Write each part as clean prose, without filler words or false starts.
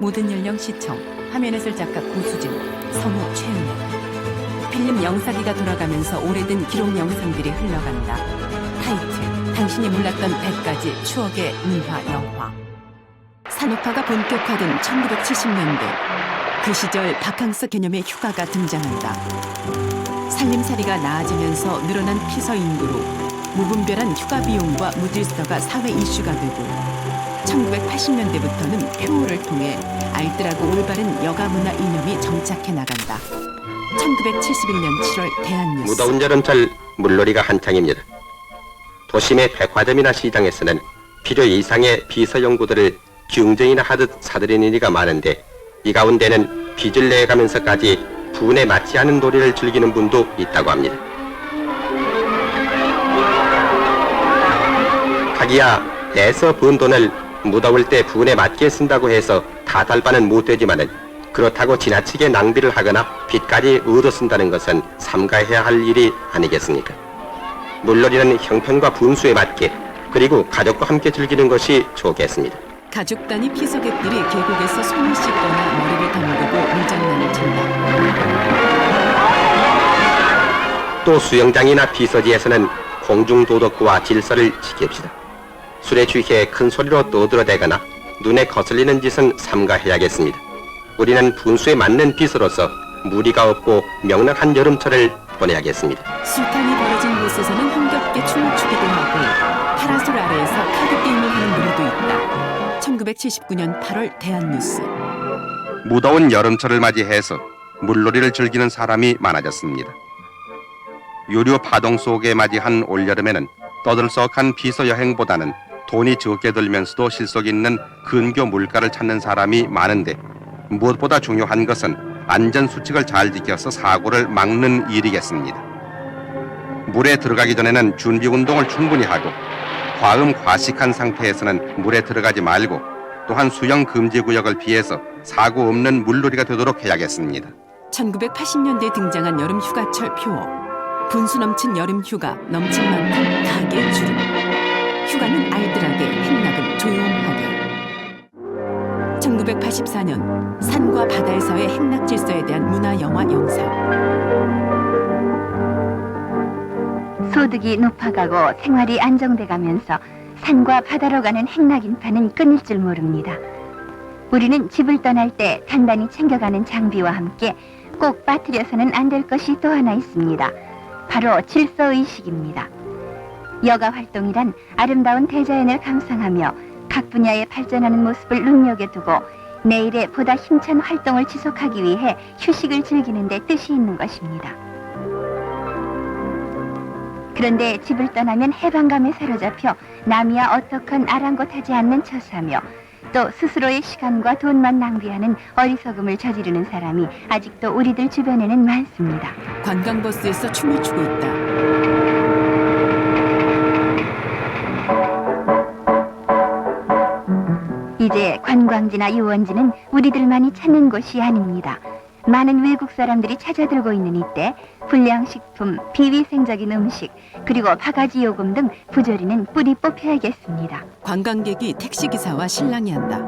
모든 연령 시청, 화면의 술 작가 고수진, 성우 최은혜. 필름 영상기가 돌아가면서 오래된 기록 영상들이 흘러간다. 타이틀, 당신이 몰랐던 100가지 추억의 문화 영화. 산업화가 본격화된 1970년대. 그 시절 바캉스 개념의 휴가가 등장한다. 살림살이가 나아지면서 늘어난 피서 인구로 무분별한 휴가 비용과 무질서가 사회 이슈가 되고 1980년대부터는 표어를 통해 알뜰하고 올바른 여가 문화 이념이 정착해 나간다. 1971년 7월 대한뉴스. 무더운 여름철 물놀이가 한창입니다. 도심의 백화점이나 시장에서는 필요 이상의 비서 연구들을 경쟁이나 하듯 사들이는 이가 많은데 이 가운데는 빚을 내가면서까지 분에 맞지 않은 놀이를 즐기는 분도 있다고 합니다. 자기야 내서 번 돈을 무더울 때 분에 맞게 쓴다고 해서 다 달바는 못 되지만은 그렇다고 지나치게 낭비를 하거나 빚까지 얻어 쓴다는 것은 삼가해야 할 일이 아니겠습니까? 물놀이는 형편과 분수에 맞게 그리고 가족과 함께 즐기는 것이 좋겠습니다. 가족 단위 피서객들이 계곡에서 손을 씻거나 머리를 담그고 물장난을 친다. 또 수영장이나 피서지에서는 공중도덕과 질서를 지킵시다. 술에 취해 큰 소리로 떠들어대거나 눈에 거슬리는 짓은 삼가해야겠습니다. 우리는 분수에 맞는 빚으로서 무리가 없고 명랑한 여름철을 보내야겠습니다. 술탄이 벌어진 곳에서는 흥겹게 춤을 추기도 하고 파라솔 아래에서 카드 게임을 하는 무리도 있다. 1979년 8월 대한뉴스. 무더운 여름철을 맞이해서 물놀이를 즐기는 사람이 많아졌습니다. 유류 파동 속에 맞이한 올여름에는 떠들썩한 비서 여행보다는 돈이 적게 들면서도 실속 있는 근교 물가를 찾는 사람이 많은데 무엇보다 중요한 것은 안전 수칙을 잘 지켜서 사고를 막는 일이겠습니다. 물에 들어가기 전에는 준비 운동을 충분히 하고 과음 과식한 상태에서는 물에 들어가지 말고 또한 수영 금지 구역을 피해서 사고 없는 물놀이가 되도록 해야겠습니다. 1980년대에 등장한 여름 휴가철 표어. 분수 넘친 여름 휴가, 넘친 만큼 가게 주름. 휴가는 알뜰하게, 행락은 조용하게. 1984년 산과 바다에서의 행락 질서에 대한 문화 영화 영상. 소득이 높아가고 생활이 안정돼가면서 산과 바다로 가는 행락 인파는 끊일 줄 모릅니다. 우리는 집을 떠날 때 단단히 챙겨가는 장비와 함께 꼭 빠뜨려서는 안 될 것이 또 하나 있습니다. 바로 질서의식입니다. 여가 활동이란 아름다운 대자연을 감상하며 각 분야에 발전하는 모습을 눈여겨 두고 내일의 보다 힘찬 활동을 지속하기 위해 휴식을 즐기는 데 뜻이 있는 것입니다. 그런데 집을 떠나면 해방감에 사로잡혀 남이야 어떡한 아랑곳하지 않는 처사며 또 스스로의 시간과 돈만 낭비하는 어리석음을 저지르는 사람이 아직도 우리들 주변에는 많습니다. 관광버스에서 춤을 추고 있다. 이제 관광지나 유원지는 우리들만이 찾는 곳이 아닙니다. 많은 외국 사람들이 찾아들고 있는 이때 불량식품, 비위생적인 음식, 그리고 바가지 요금 등 부조리는 뿌리 뽑혀야겠습니다. 관광객이 택시기사와 실랑이 한다.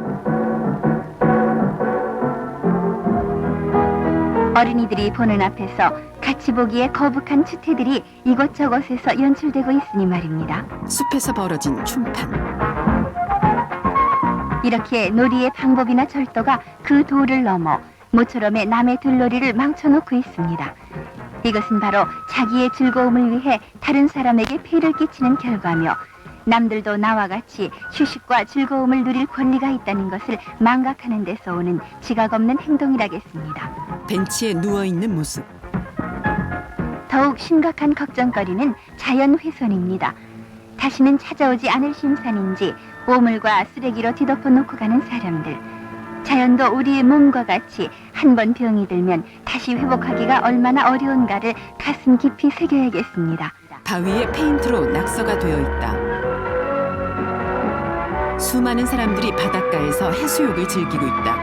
어린이들이 보는 앞에서 같이 보기에 거북한 추태들이 이곳저곳에서 연출되고 있으니 말입니다. 숲에서 벌어진 춤판. 이렇게 놀이의 방법이나 절도가 그 도를 넘어 모처럼의 남의 들놀이를 망쳐놓고 있습니다. 이것은 바로 자기의 즐거움을 위해 다른 사람에게 폐를 끼치는 결과며 남들도 나와 같이 휴식과 즐거움을 누릴 권리가 있다는 것을 망각하는 데서 오는 지각 없는 행동이라겠습니다. 벤치에 누워있는 모습. 더욱 심각한 걱정거리는 자연훼손입니다. 다시는 찾아오지 않을 심산인지 오물과 쓰레기로 뒤덮어 놓고 가는 사람들. 자연도 우리의 몸과 같이 한 번 병이 들면 다시 회복하기가 얼마나 어려운가를 가슴 깊이 새겨야겠습니다. 바위에 페인트로 낙서가 되어 있다. 수많은 사람들이 바닷가에서 해수욕을 즐기고 있다.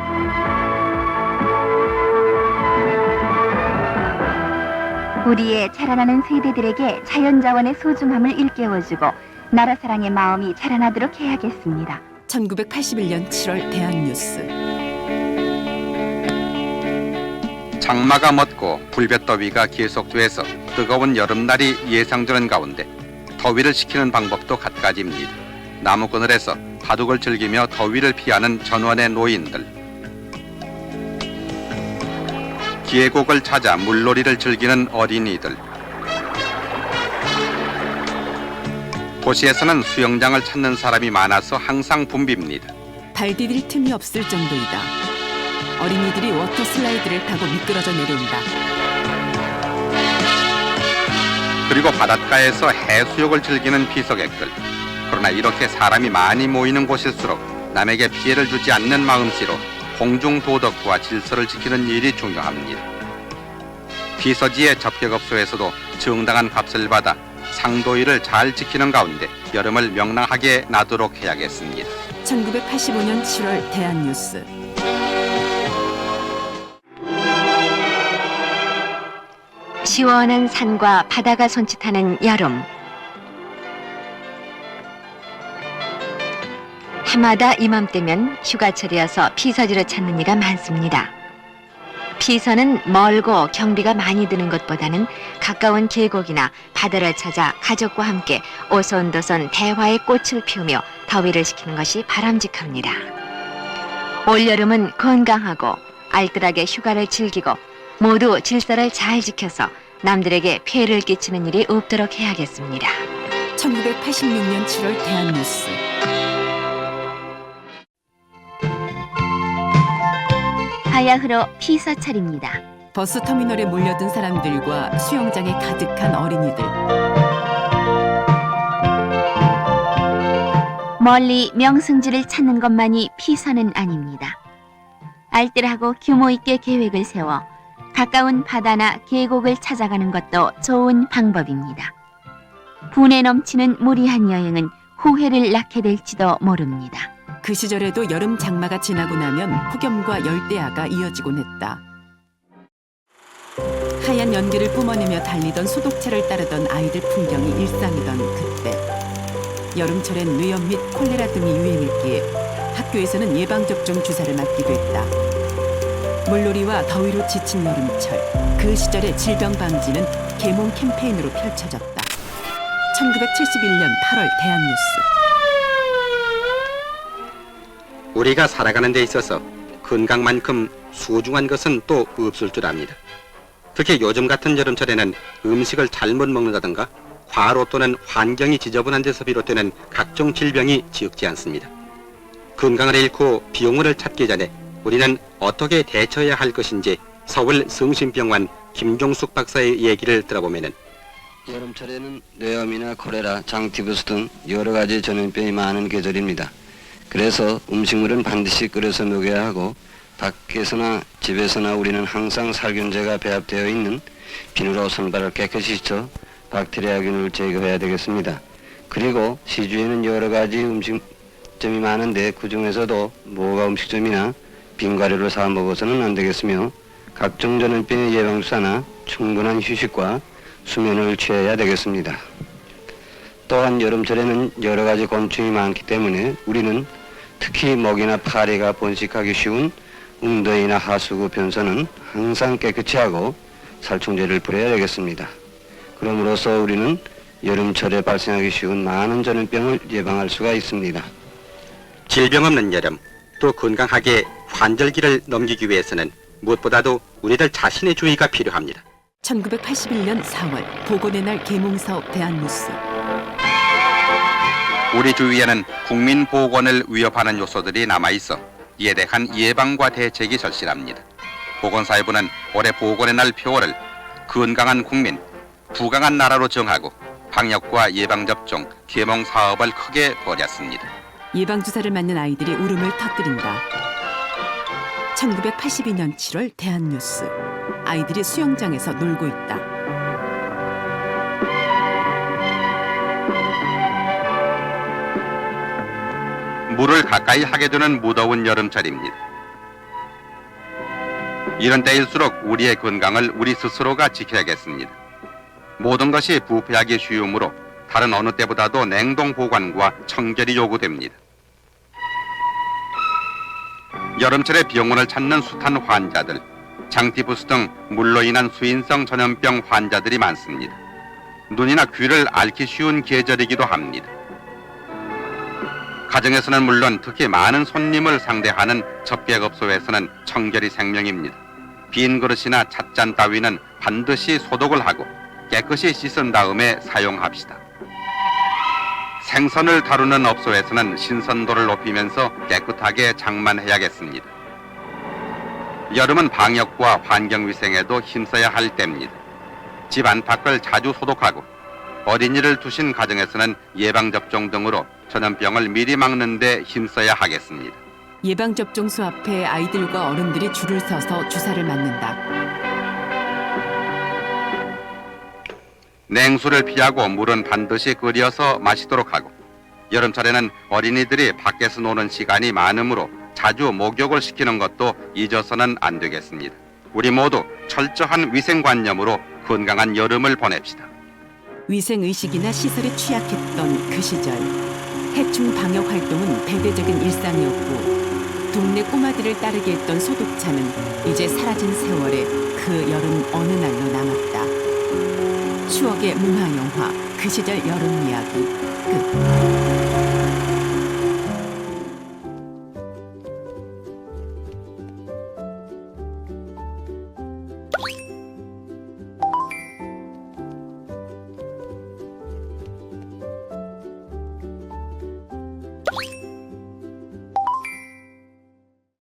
우리의 자라나는 세대들에게 자연자원의 소중함을 일깨워주고 나라 사랑의 마음이 자라나도록 해야겠습니다. 1981년 7월 대한뉴스. 장마가 멎고 불볕더위가 계속돼서 뜨거운 여름날이 예상되는 가운데 더위를 식히는 방법도 갖가지입니다. 나무 그늘에서 바둑을 즐기며 더위를 피하는 전원의 노인들, 계곡을 찾아 물놀이를 즐기는 어린이들, 도시에서는 수영장을 찾는 사람이 많아서 항상 붐빕니다. 발 디딜 틈이 없을 정도이다. 어린이들이 워터 슬라이드를 타고 미끄러져 내려온다. 그리고 바닷가에서 해수욕을 즐기는 비서객들. 그러나 이렇게 사람이 많이 모이는 곳일수록 남에게 피해를 주지 않는 마음씨로 공중 도덕과 질서를 지키는 일이 중요합니다. 비서지의 접객업소에서도 정당한 값을 받아 상도일을 잘 지키는 가운데 여름을 명랑하게 나도록 해야겠습니다. 1985년 7월 대한뉴스. 시원한 산과 바다가 손짓하는 여름. 해마다 이맘때면 휴가철이어서 피서지를 찾는 이가 많습니다. 피서는 멀고 경비가 많이 드는 것보다는 가까운 계곡이나 바다를 찾아 가족과 함께 오손도손 대화의 꽃을 피우며 더위를 식히는 것이 바람직합니다. 올여름은 건강하고 알뜰하게 휴가를 즐기고 모두 질서를 잘 지켜서 남들에게 피해를 끼치는 일이 없도록 해야겠습니다. 1986년 7월 대한뉴스. 바야흐로 피서철입니다. 버스터미널에 몰려든 사람들과 수영장에 가득한 어린이들. 멀리 명승지를 찾는 것만이 피서는 아닙니다. 알뜰하고 규모 있게 계획을 세워 가까운 바다나 계곡을 찾아가는 것도 좋은 방법입니다. 분에 넘치는 무리한 여행은 후회를 낳게 될지도 모릅니다. 그 시절에도 여름 장마가 지나고 나면 폭염과 열대야가 이어지곤 했다. 하얀 연기를 뿜어내며 달리던 소독차를 따르던 아이들 풍경이 일상이던 그때, 여름철엔 뇌염 및 콜레라 등이 유행했기에 학교에서는 예방접종 주사를 맞기도 했다. 물놀이와 더위로 지친 여름철, 그 시절의 질병 방지는 계몽 캠페인으로 펼쳐졌다. 1971년 8월 대한뉴스. 우리가 살아가는 데 있어서 건강만큼 소중한 것은 또 없을 줄 압니다. 특히 요즘 같은 여름철에는 음식을 잘못 먹는다든가 과로 또는 환경이 지저분한 데서 비롯되는 각종 질병이 적지 않습니다. 건강을 잃고 병원을 찾기 전에 우리는 어떻게 대처해야 할 것인지 서울 성심병원 김종숙 박사의 얘기를 들어보면은, 여름철에는 뇌염이나 콜레라, 장티푸스 등 여러 가지 전염병이 많은 계절입니다. 그래서 음식물은 반드시 끓여서 먹여야 하고 밖에서나 집에서나 우리는 항상 살균제가 배합되어 있는 비누로 손발을 깨끗이 씻어 박테리아균을 제거해야 되겠습니다. 그리고 시주에는 여러 가지 음식점이 많은데 그 중에서도 모가 음식점이나 빙과류를 사 먹어서는 안 되겠으며 각종 전염병의 예방주사나 충분한 휴식과 수면을 취해야 되겠습니다. 또한 여름철에는 여러 가지 곤충이 많기 때문에 우리는 특히 먹이나 파리가 번식하기 쉬운 웅덩이나 하수구 변선은 항상 깨끗이 하고 살충제를 뿌려야 되겠습니다. 그럼으로써 우리는 여름철에 발생하기 쉬운 많은 전염병을 예방할 수가 있습니다. 질병 없는 여름, 또 건강하게 환절기를 넘기기 위해서는 무엇보다도 우리들 자신의 주의가 필요합니다. 1981년 4월 보건의 날 계몽사업 대한뉴스. 우리 주위에는 국민 보건을 위협하는 요소들이 남아있어 이에 대한 예방과 대책이 절실합니다. 보건사회부는 올해 보건의 날 표어를 건강한 국민, 부강한 나라로 정하고 방역과 예방접종, 계몽 사업을 크게 벌였습니다. 예방주사를 맞는 아이들이 울음을 터뜨린다. 1982년 7월 대한뉴스. 아이들이 수영장에서 놀고 있다. 물을 가까이 하게 되는 무더운 여름철입니다. 이런 때일수록 우리의 건강을 우리 스스로가 지켜야겠습니다. 모든 것이 부패하기 쉬우므로 다른 어느 때보다도 냉동 보관과 청결이 요구됩니다. 여름철에 병원을 찾는 숱한 환자들, 장티푸스 등 물로 인한 수인성 전염병 환자들이 많습니다. 눈이나 귀를 앓기 쉬운 계절이기도 합니다. 가정에서는 물론 특히 많은 손님을 상대하는 접객업소에서는 청결이 생명입니다. 빈 그릇이나 찻잔 따위는 반드시 소독을 하고 깨끗이 씻은 다음에 사용합시다. 생선을 다루는 업소에서는 신선도를 높이면서 깨끗하게 장만해야겠습니다. 여름은 방역과 환경위생에도 힘써야 할 때입니다. 집 안팎을 자주 소독하고 어린이를 두신 가정에서는 예방접종 등으로 전염병을 미리 막는 데 힘써야 하겠습니다. 예방접종소 앞에 아이들과 어른들이 줄을 서서 주사를 맞는다. 냉수를 피하고 물은 반드시 끓여서 마시도록 하고 여름철에는 어린이들이 밖에서 노는 시간이 많으므로 자주 목욕을 시키는 것도 잊어서는 안 되겠습니다. 우리 모두 철저한 위생관념으로 건강한 여름을 보냅시다. 위생의식이나 시설에 취약했던 그 시절 해충 방역 활동은 대대적인 일상이었고 동네 꼬마들을 따르게 했던 소독차는 이제 사라진 세월에 그 여름 어느 날로 남았다. 추억의 문화영화 그 시절 여름 이야기 끝.